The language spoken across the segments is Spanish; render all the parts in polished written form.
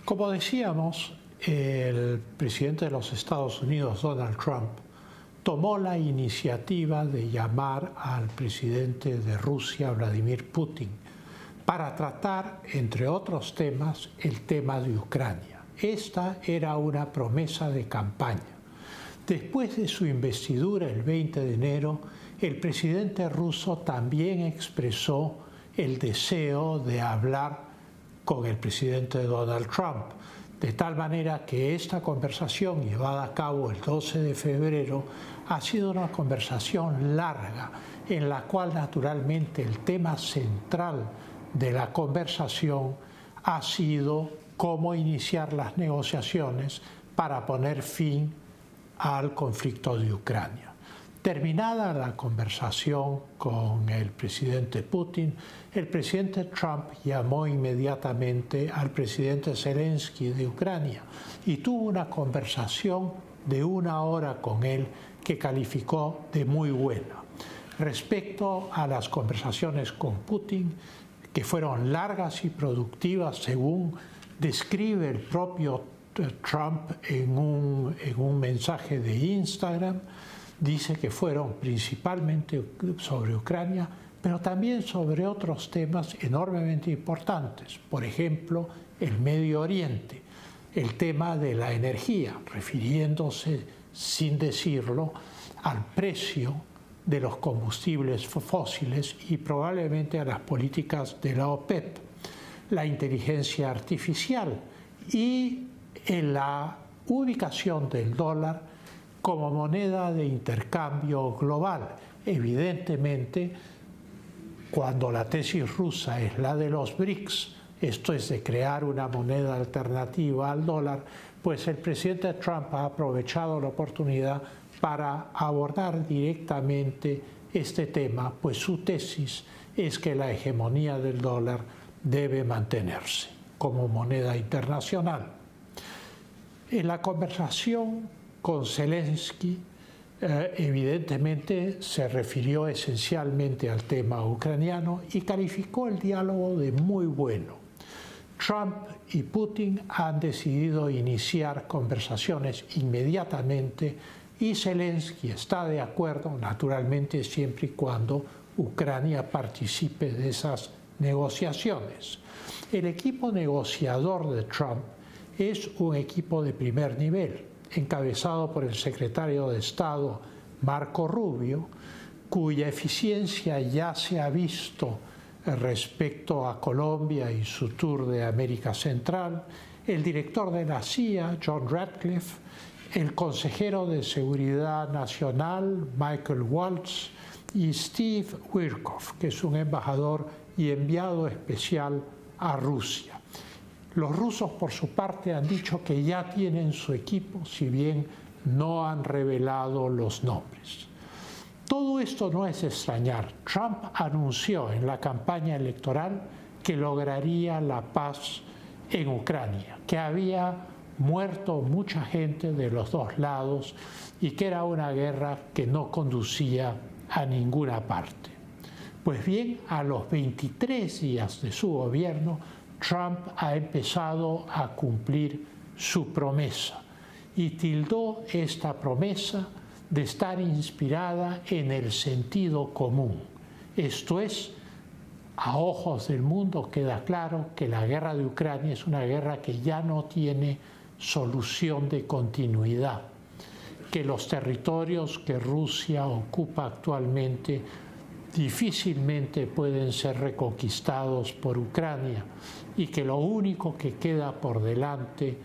Como decíamos, el presidente de los Estados Unidos, Donald Trump, tomó la iniciativa de llamar al presidente de Rusia, Vladimir Putin, para tratar, entre otros temas, el tema de Ucrania. Esta era una promesa de campaña. Después de su investidura el 20 de enero, el presidente ruso también expresó el deseo de hablar con el presidente Donald Trump, de tal manera que esta conversación llevada a cabo el 12 de febrero ha sido una conversación larga, en la cual naturalmente el tema central de la conversación ha sido cómo iniciar las negociaciones para poner fin al conflicto de Ucrania. Terminada la conversación con el presidente Putin, el presidente Trump llamó inmediatamente al presidente Zelensky de Ucrania y tuvo una conversación de 1 hora con él que calificó de muy buena. Respecto a las conversaciones con Putin, que fueron largas y productivas según describe el propio Trump en un mensaje de Instagram, dice que fueron principalmente sobre Ucrania, pero también sobre otros temas enormemente importantes. Por ejemplo, el Medio Oriente, el tema de la energía, refiriéndose, sin decirlo, al precio de los combustibles fósiles y probablemente a las políticas de la OPEP, la inteligencia artificial y en la ubicación del dólar como moneda de intercambio global. Evidentemente, cuando la tesis rusa es la de los BRICS, esto es de crear una moneda alternativa al dólar, pues el presidente Trump ha aprovechado la oportunidad para abordar directamente este tema, pues su tesis es que la hegemonía del dólar debe mantenerse como moneda internacional. En la conversación con Zelensky, evidentemente se refirió esencialmente al tema ucraniano y calificó el diálogo de muy bueno. Trump y Putin han decidido iniciar conversaciones inmediatamente y Zelensky está de acuerdo, naturalmente siempre y cuando Ucrania participe de esas negociaciones. El equipo negociador de Trump es un equipo de primer nivel, encabezado por el secretario de Estado Marco Rubio, cuya eficiencia ya se ha visto respecto a Colombia y su tour de América Central, el director de la CIA, John Ratcliffe, el consejero de Seguridad Nacional, Michael Waltz, y Steve Witkoff, que es un embajador y enviado especial a Rusia. Los rusos, por su parte, han dicho que ya tienen su equipo, si bien no han revelado los nombres. Todo esto no es extrañar. Trump anunció en la campaña electoral que lograría la paz en Ucrania, que había muerto mucha gente de los dos lados y que era una guerra que no conducía a ninguna parte. Pues bien, a los 23 días de su gobierno, Trump ha empezado a cumplir su promesa y tildó esta promesa de estar inspirada en el sentido común. Esto es, a ojos del mundo queda claro que la guerra de Ucrania es una guerra que ya no tiene solución de continuidad, que los territorios que Rusia ocupa actualmente difícilmente pueden ser reconquistados por Ucrania y que lo único que queda por delante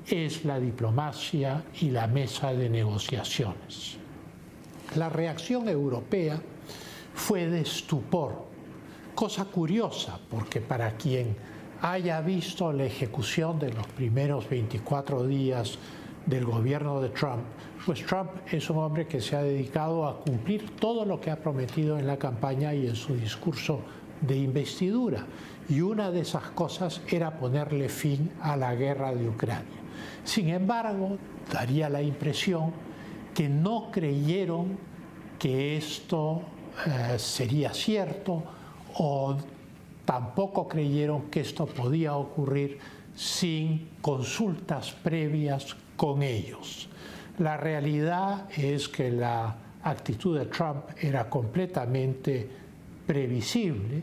es la diplomacia y la mesa de negociaciones. La reacción europea fue de estupor, cosa curiosa porque para quien haya visto la ejecución de los primeros 24 días del gobierno de Trump, pues Trump es un hombre que se ha dedicado a cumplir todo lo que ha prometido en la campaña y en su discurso de investidura. Y una de esas cosas era ponerle fin a la guerra de Ucrania. Sin embargo, daría la impresión que no creyeron que esto sería cierto o tampoco creyeron que esto podía ocurrir sin consultas previas con ellos. La realidad es que la actitud de Trump era completamente previsible,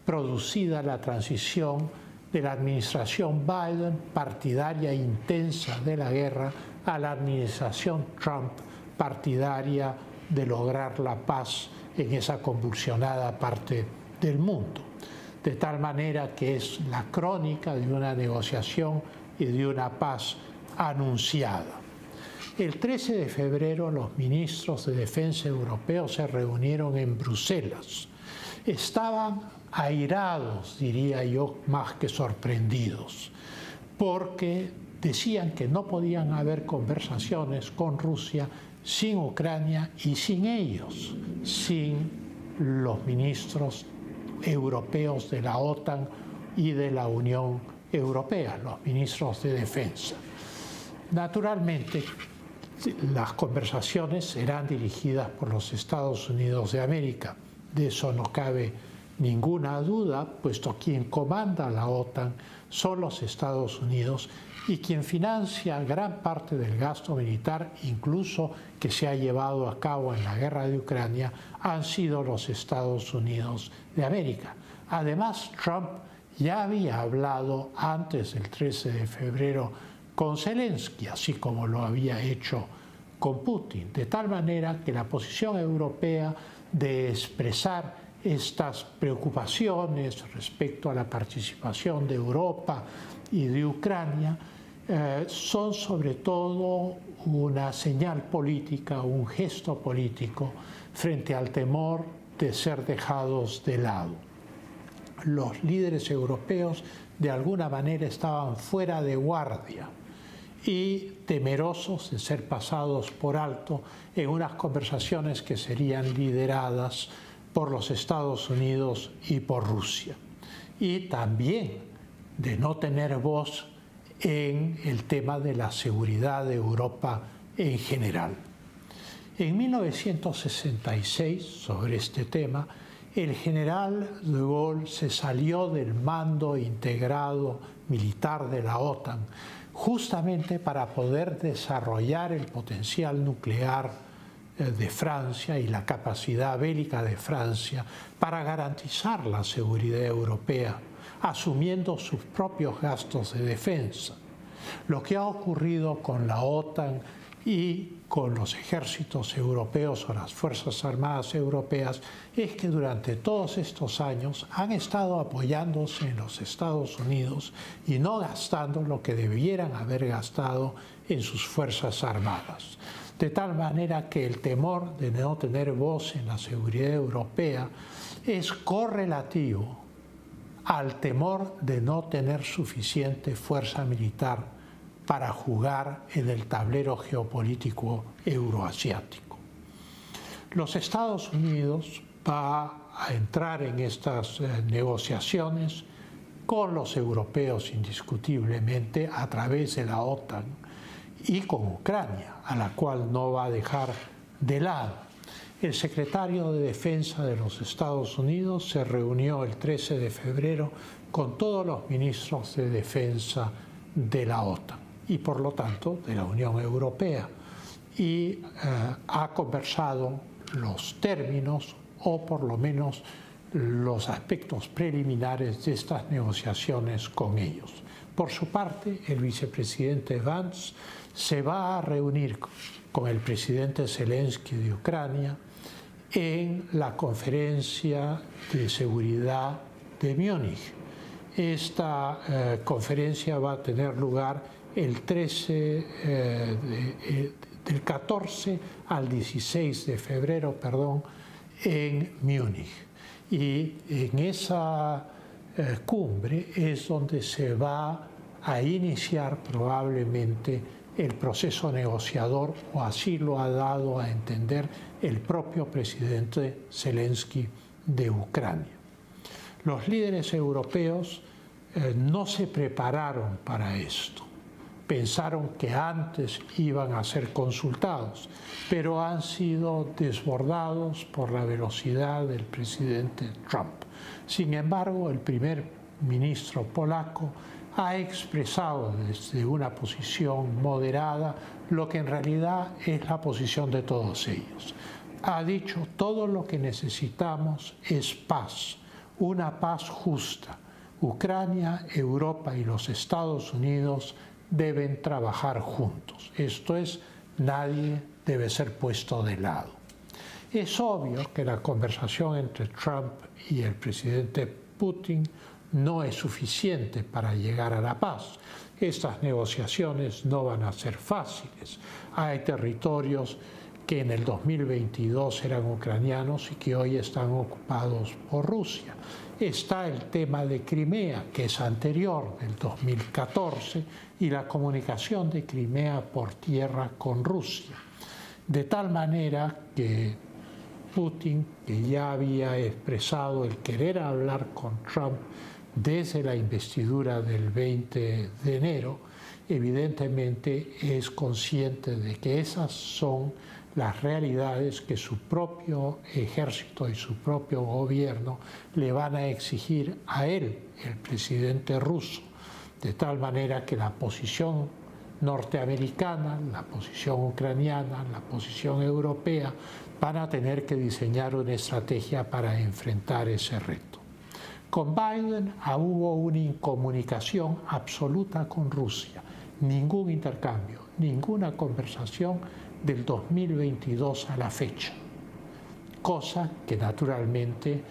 producida la transición de la administración Biden, partidaria e intensa de la guerra, a la administración Trump, partidaria de lograr la paz en esa convulsionada parte del mundo. De tal manera que es la crónica de una negociación y de una paz anunciada. El 13 de febrero los ministros de defensa europeos se reunieron en Bruselas. Estaban airados, diría yo, más que sorprendidos, porque decían que no podían haber conversaciones con Rusia sin Ucrania y sin ellos, sin los ministros europeos de la OTAN y de la Unión Europea, los ministros de defensa. Naturalmente, las conversaciones serán dirigidas por los Estados Unidos de América. De eso no cabe ninguna duda, puesto quien comanda la OTAN son los Estados Unidos y quien financia gran parte del gasto militar, incluso que se ha llevado a cabo en la guerra de Ucrania, han sido los Estados Unidos de América. Además, Trump ya había hablado antes del 13 de febrero con Zelensky, así como lo había hecho con Putin, de tal manera que la posición europea de expresar estas preocupaciones respecto a la participación de Europa y de Ucrania son sobre todo una señal política, un gesto político frente al temor de ser dejados de lado. Los líderes europeos de alguna manera estaban fuera de guardia y temerosos de ser pasados por alto en unas conversaciones que serían lideradas por los Estados Unidos y por Rusia. Y también de no tener voz en el tema de la seguridad de Europa en general. En 1966, sobre este tema, el general de Gaulle se salió del mando integrado militar de la OTAN, justamente para poder desarrollar el potencial nuclear de Francia y la capacidad bélica de Francia para garantizar la seguridad europea, asumiendo sus propios gastos de defensa. Lo que ha ocurrido con la OTAN y con los ejércitos europeos o las Fuerzas Armadas europeas es que durante todos estos años han estado apoyándose en los Estados Unidos y no gastando lo que debieran haber gastado en sus Fuerzas Armadas. De tal manera que el temor de no tener voz en la seguridad europea es correlativo al temor de no tener suficiente fuerza militar para jugar en el tablero geopolítico euroasiático. Los Estados Unidos va a entrar en estas negociaciones con los europeos indiscutiblemente a través de la OTAN y con Ucrania, a la cual no va a dejar de lado. El secretario de Defensa de los Estados Unidos se reunió el 13 de febrero con todos los ministros de Defensa de la OTAN y por lo tanto de la Unión Europea y ha conversado los términos o por lo menos los aspectos preliminares de estas negociaciones con ellos. Por su parte, el vicepresidente Vance se va a reunir con el presidente Zelensky de Ucrania en la conferencia de seguridad de Múnich. Esta conferencia va a tener lugar el 13, del 14 al 16 de febrero, en Múnich. Y en esa cumbre es donde se va a iniciar probablemente el proceso negociador, o así lo ha dado a entender el propio presidente Zelensky de Ucrania. Los líderes europeos no se prepararon para esto. Pensaron que antes iban a ser consultados, pero han sido desbordados por la velocidad del presidente Trump. Sin embargo, el primer ministro polaco ha expresado desde una posición moderada lo que en realidad es la posición de todos ellos. Ha dicho: todo lo que necesitamos es paz, una paz justa. Ucrania, Europa y los Estados Unidos deben trabajar juntos. Esto es, nadie debe ser puesto de lado. Es obvio que la conversación entre Trump y el presidente Putin no es suficiente para llegar a la paz. Estas negociaciones no van a ser fáciles. Hay territorios que en el 2022 eran ucranianos y que hoy están ocupados por Rusia. Está el tema de Crimea, que es anterior, del 2014, y la comunicación de Crimea por tierra con Rusia. De tal manera que Putin, que ya había expresado el querer hablar con Trump desde la investidura del 20 de enero, evidentemente es consciente de que esas son las realidades que su propio ejército y su propio gobierno le van a exigir a él, el presidente ruso, de tal manera que la posición norteamericana, la posición ucraniana, la posición europea van a tener que diseñar una estrategia para enfrentar ese reto. Con Biden hubo una incomunicación absoluta con Rusia, ningún intercambio, ninguna conversación del 2022 a la fecha, cosa que naturalmente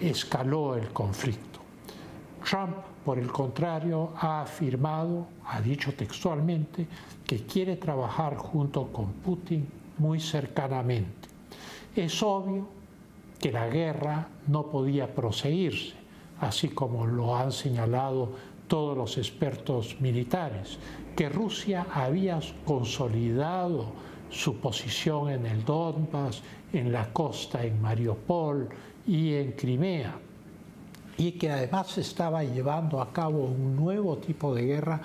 escaló el conflicto. Trump, por el contrario, ha afirmado, ha dicho textualmente, que quiere trabajar junto con Putin muy cercanamente. Es obvio que la guerra no podía proseguirse, así como lo han señalado todos los expertos militares, que Rusia había consolidado su posición en el Donbass, en la costa, en Mariupol y en Crimea, y que además estaba llevando a cabo un nuevo tipo de guerra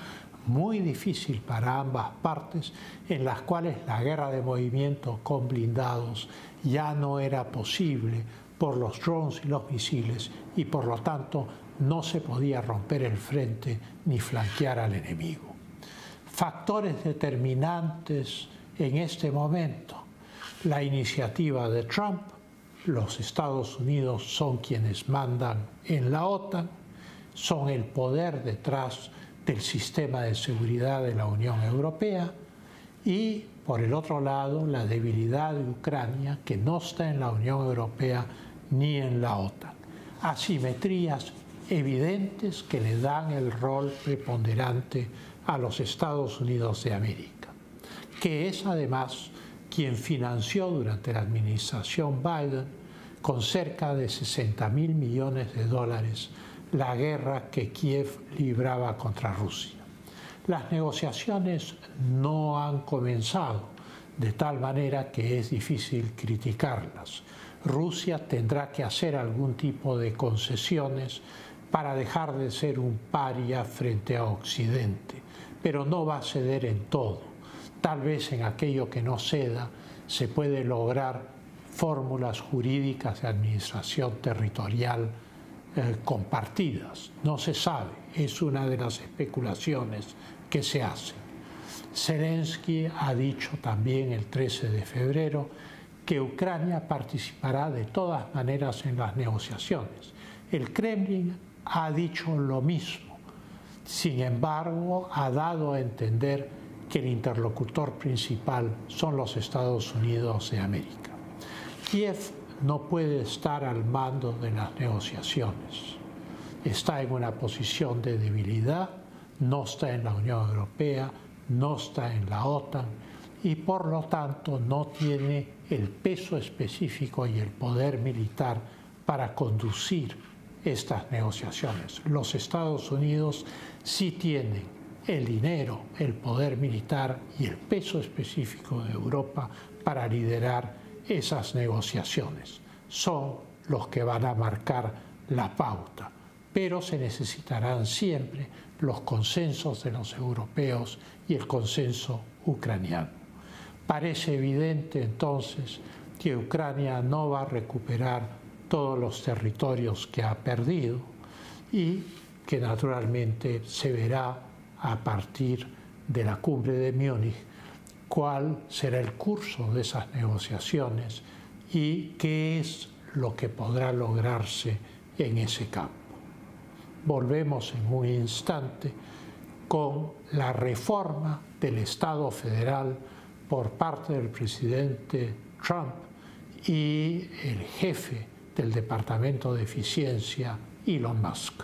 muy difícil para ambas partes, en las cuales la guerra de movimiento con blindados ya no era posible por los drones y los misiles, y por lo tanto no se podía romper el frente ni flanquear al enemigo. Factores determinantes en este momento: la iniciativa de Trump, los Estados Unidos son quienes mandan en la OTAN, son el poder detrás del sistema de seguridad de la Unión Europea, y por el otro lado la debilidad de Ucrania, que no está en la Unión Europea ni en la OTAN. Asimetrías evidentes que le dan el rol preponderante a los Estados Unidos de América, que es además quien financió durante la administración Biden con cerca de $60.000 millones la guerra que Kiev libraba contra Rusia. Las negociaciones no han comenzado, de tal manera que es difícil criticarlas. Rusia tendrá que hacer algún tipo de concesiones para dejar de ser un paria frente a Occidente, pero no va a ceder en todo. Tal vez en aquello que no ceda se puede lograr fórmulas jurídicas de administración territorial compartidas. No se sabe, es una de las especulaciones que se hacen. Zelensky ha dicho también el 13 de febrero que Ucrania participará de todas maneras en las negociaciones. El Kremlin ha dicho lo mismo. Sin embargo, ha dado a entender que el interlocutor principal son los Estados Unidos de América. Kiev no puede estar al mando de las negociaciones. Está en una posición de debilidad, no está en la Unión Europea, no está en la OTAN, y por lo tanto no tiene el peso específico y el poder militar para conducir estas negociaciones. Los Estados Unidos sí tienen el dinero, el poder militar y el peso específico de Europa para liderar esas negociaciones. Son los que van a marcar la pauta, pero se necesitarán siempre los consensos de los europeos y el consenso ucraniano. Parece evidente entonces que Ucrania no va a recuperar todos los territorios que ha perdido, y que naturalmente se verá a partir de la cumbre de Múnich cuál será el curso de esas negociaciones y qué es lo que podrá lograrse en ese campo. Volvemos en un instante con la reforma del Estado federal por parte del presidente Trump y el jefe del Departamento de Eficiencia, Elon Musk.